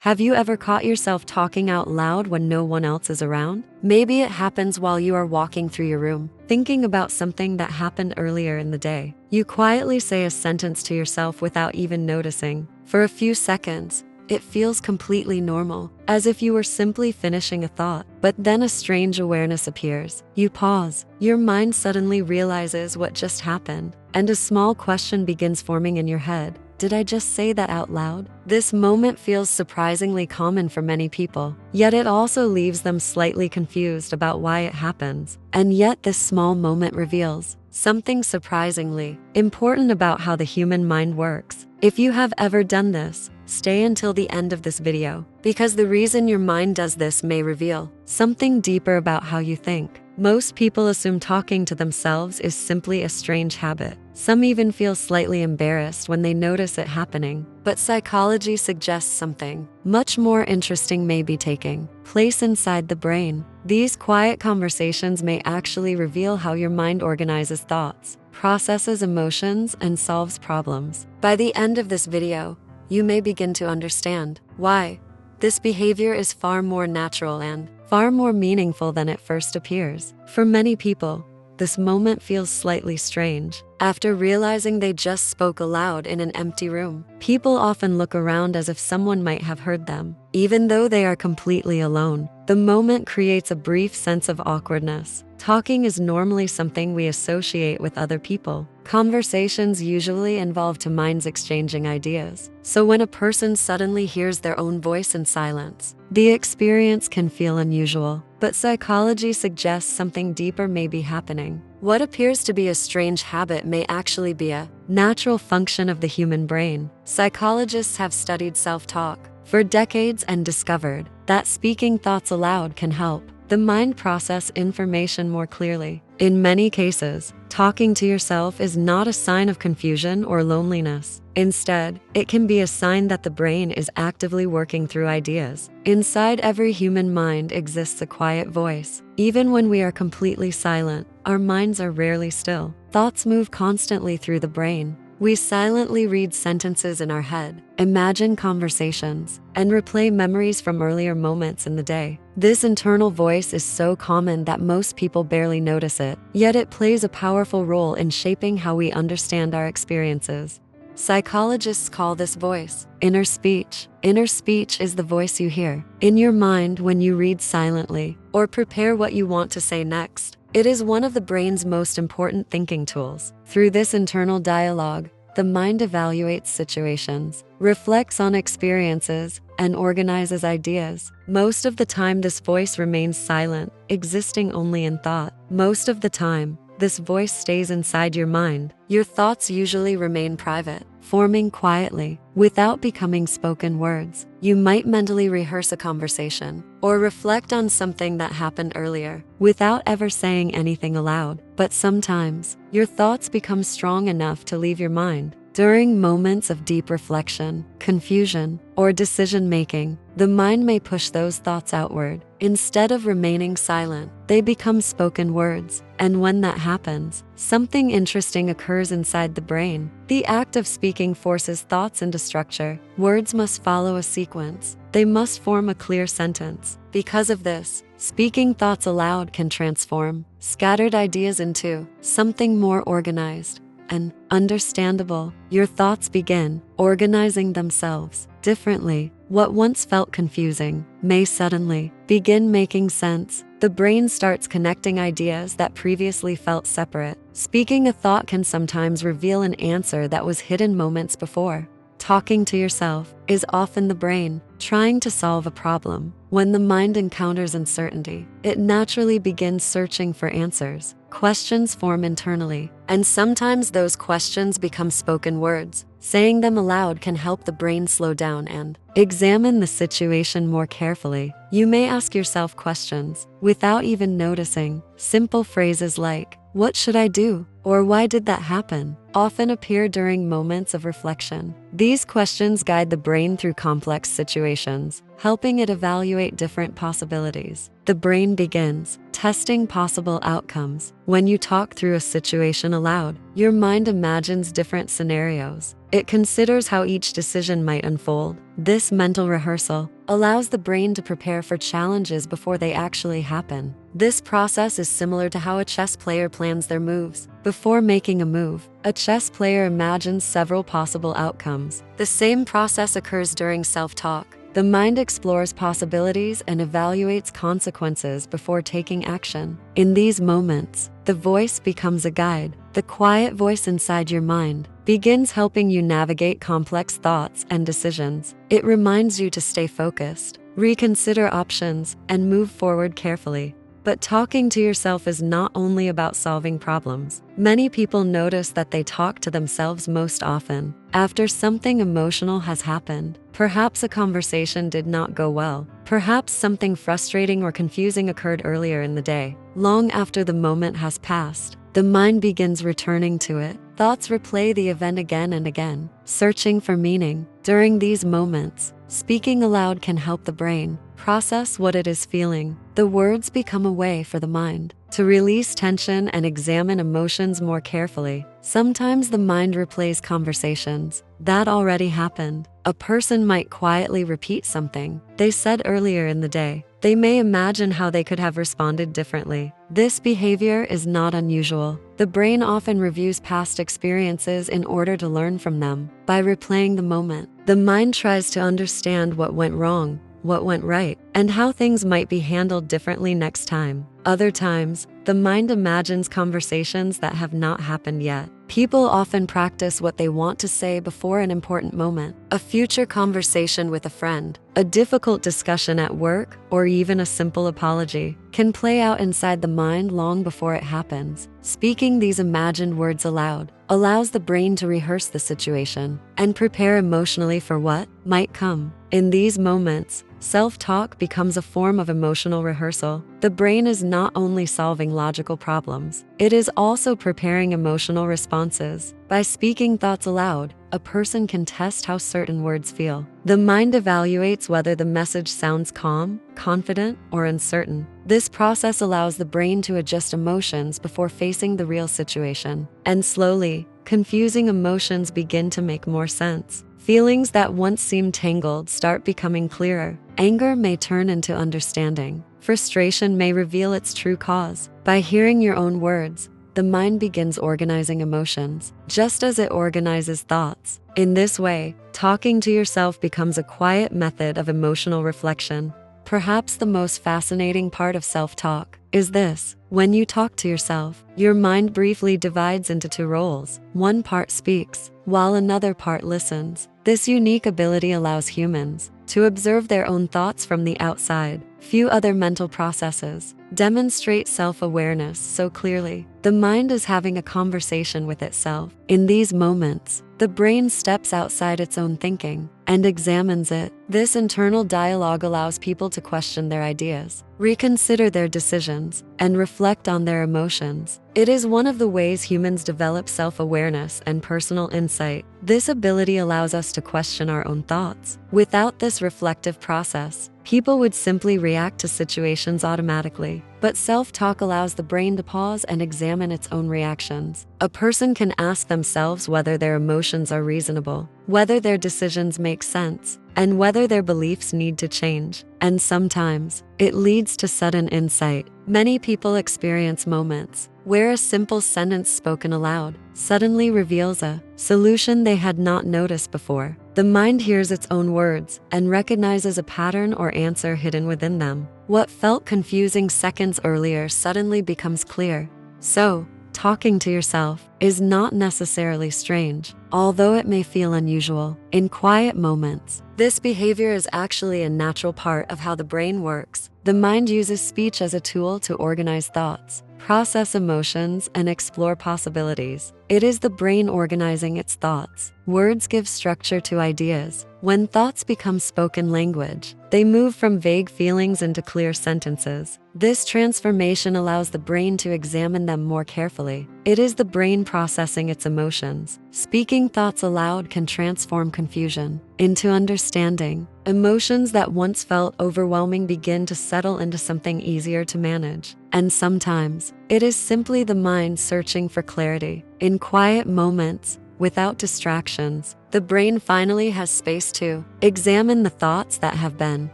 Have you ever caught yourself talking out loud when no one else is around? Maybe it happens while you are walking through your room, thinking about something that happened earlier in the day. You quietly say a sentence to yourself without even noticing. For a few seconds, it feels completely normal, as if you were simply finishing a thought. But then a strange awareness appears. You pause. Your mind suddenly realizes what just happened, and a small question begins forming in your head. Did I just say that out loud? This moment feels surprisingly common for many people, yet it also leaves them slightly confused about why it happens. And yet this small moment reveals something surprisingly important about how the human mind works. If you have ever done this, stay until the end of this video, because the reason your mind does this may reveal something deeper about how you think. Most people assume talking to themselves is simply a strange habit. Some even feel slightly embarrassed when they notice it happening. But psychology suggests something much more interesting may be taking place inside the brain. These quiet conversations may actually reveal how your mind organizes thoughts, processes emotions, and solves problems. By the end of this video, you may begin to understand why this behavior is far more natural and far more meaningful than it first appears. For many people, this moment feels slightly strange. After realizing they just spoke aloud in an empty room, people often look around as if someone might have heard them. Even though they are completely alone, the moment creates a brief sense of awkwardness. Talking is normally something we associate with other people. Conversations usually involve two minds exchanging ideas. So when a person suddenly hears their own voice in silence, the experience can feel unusual. But psychology suggests something deeper may be happening. What appears to be a strange habit may actually be a natural function of the human brain. Psychologists have studied self-talk for decades and discovered that speaking thoughts aloud can help the mind process information more clearly. In many cases, talking to yourself is not a sign of confusion or loneliness. Instead, it can be a sign that the brain is actively working through ideas. Inside every human mind exists a quiet voice. Even when we are completely silent, our minds are rarely still. Thoughts move constantly through the brain. We silently read sentences in our head, imagine conversations, and replay memories from earlier moments in the day. This internal voice is so common that most people barely notice it, yet it plays a powerful role in shaping how we understand our experiences. Psychologists call this voice inner speech. Inner speech is the voice you hear in your mind when you read silently or prepare what you want to say next. It is one of the brain's most important thinking tools. Through this internal dialogue, the mind evaluates situations, reflects on experiences, and organizes ideas. Most of the time, this voice remains silent, existing only in thought. Most of the time, this voice stays inside your mind. Your thoughts usually remain private, forming quietly, without becoming spoken words. You might mentally rehearse a conversation or reflect on something that happened earlier without ever saying anything aloud. But sometimes, your thoughts become strong enough to leave your mind. During moments of deep reflection, confusion, or decision-making, the mind may push those thoughts outward. Instead of remaining silent, they become spoken words. And when that happens, something interesting occurs inside the brain. The act of speaking forces thoughts into structure. Words must follow a sequence. They must form a clear sentence. Because of this, speaking thoughts aloud can transform scattered ideas into something more organized and understandable. Your thoughts begin organizing themselves differently. What once felt confusing may suddenly begin making sense. The brain starts connecting ideas that previously felt separate. Speaking a thought can sometimes reveal an answer that was hidden moments before. Talking to yourself is often the brain trying to solve a problem. When the mind encounters uncertainty, it naturally begins searching for answers. Questions form internally, and sometimes those questions become spoken words. Saying them aloud can help the brain slow down and examine the situation more carefully. You may ask yourself questions without even noticing. Simple phrases like, "What should I do?" or "Why did that happen?" often appear during moments of reflection. These questions guide the brain through complex situations, helping it evaluate different possibilities. The brain begins testing possible outcomes. When you talk through a situation aloud, your mind imagines different scenarios. It considers how each decision might unfold. This mental rehearsal allows the brain to prepare for challenges before they actually happen. This process is similar to how a chess player plans their moves. Before making a move, a chess player imagines several possible outcomes. The same process occurs during self-talk. The mind explores possibilities and evaluates consequences before taking action. In these moments, the voice becomes a guide. The quiet voice inside your mind begins helping you navigate complex thoughts and decisions. It reminds you to stay focused, reconsider options, and move forward carefully. But talking to yourself is not only about solving problems. Many people notice that they talk to themselves most often after something emotional has happened. Perhaps a conversation did not go well. Perhaps something frustrating or confusing occurred earlier in the day. Long after the moment has passed, the mind begins returning to it. Thoughts replay the event again and again, searching for meaning. During these moments, speaking aloud can help the brain process what it is feeling. The words become a way for the mind to release tension and examine emotions more carefully. Sometimes the mind replays conversations that already happened. A person might quietly repeat something they said earlier in the day. They may imagine how they could have responded differently. This behavior is not unusual. The brain often reviews past experiences in order to learn from them. By replaying the moment, the mind tries to understand what went wrong, what went right, and how things might be handled differently next time. Other times, the mind imagines conversations that have not happened yet. People often practice what they want to say before an important moment. A future conversation with a friend, a difficult discussion at work, or even a simple apology can play out inside the mind long before it happens. Speaking these imagined words aloud allows the brain to rehearse the situation and prepare emotionally for what might come. In these moments, self-talk becomes a form of emotional rehearsal. The brain is not only solving logical problems, it is also preparing emotional responses. By speaking thoughts aloud, a person can test how certain words feel. The mind evaluates whether the message sounds calm, confident, or uncertain. This process allows the brain to adjust emotions before facing the real situation. And slowly, confusing emotions begin to make more sense. Feelings that once seemed tangled start becoming clearer. Anger may turn into understanding. Frustration may reveal its true cause. By hearing your own words, the mind begins organizing emotions, just as it organizes thoughts. In this way, talking to yourself becomes a quiet method of emotional reflection. Perhaps the most fascinating part of self-talk is this. When you talk to yourself, your mind briefly divides into two roles. One part speaks, while another part listens. This unique ability allows humans to observe their own thoughts from the outside. Few other mental processes demonstrate self-awareness so clearly. The mind is having a conversation with itself. In these moments, the brain steps outside its own thinking and examines it. This internal dialogue allows people to question their ideas, reconsider their decisions, and reflect on their emotions. It is one of the ways humans develop self-awareness and personal insight. This ability allows us to question our own thoughts. Without this reflective process, people would simply react to situations automatically. But self-talk allows the brain to pause and examine its own reactions. A person can ask themselves whether their emotions are reasonable, whether their decisions make sense, and whether their beliefs need to change. And sometimes, it leads to sudden insight. Many people experience moments where a simple sentence spoken aloud suddenly reveals a solution they had not noticed before. The mind hears its own words and recognizes a pattern or answer hidden within them. What felt confusing seconds earlier suddenly becomes clear. So, talking to yourself is not necessarily strange, although it may feel unusual. In quiet moments, this behavior is actually a natural part of how the brain works. The mind uses speech as a tool to organize thoughts, process emotions, and explore possibilities. It is the brain organizing its thoughts. Words give structure to ideas. When thoughts become spoken language, they move from vague feelings into clear sentences. This transformation allows the brain to examine them more carefully. It is the brain processing its emotions. Speaking thoughts aloud can transform confusion into understanding, Emotions that once felt overwhelming begin to settle into something easier to manage. And sometimes, it is simply the mind searching for clarity. In quiet moments, without distractions, the brain finally has space to examine the thoughts that have been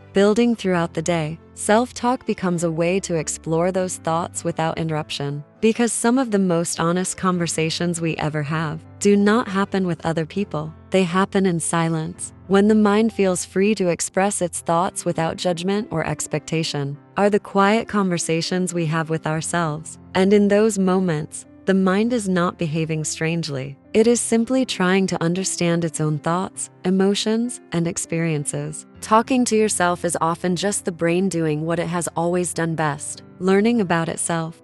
building throughout the day. Self-talk becomes a way to explore those thoughts without interruption, because some of the most honest conversations we ever have do not happen with other people. They happen in silence, when the mind feels free to express its thoughts without judgment or expectation. Are the quiet conversations we have with ourselves. And in those moments, the mind is not behaving strangely. It is simply trying to understand its own thoughts, emotions, and experiences. Talking to yourself is often just the brain doing what it has always done best, learning about itself.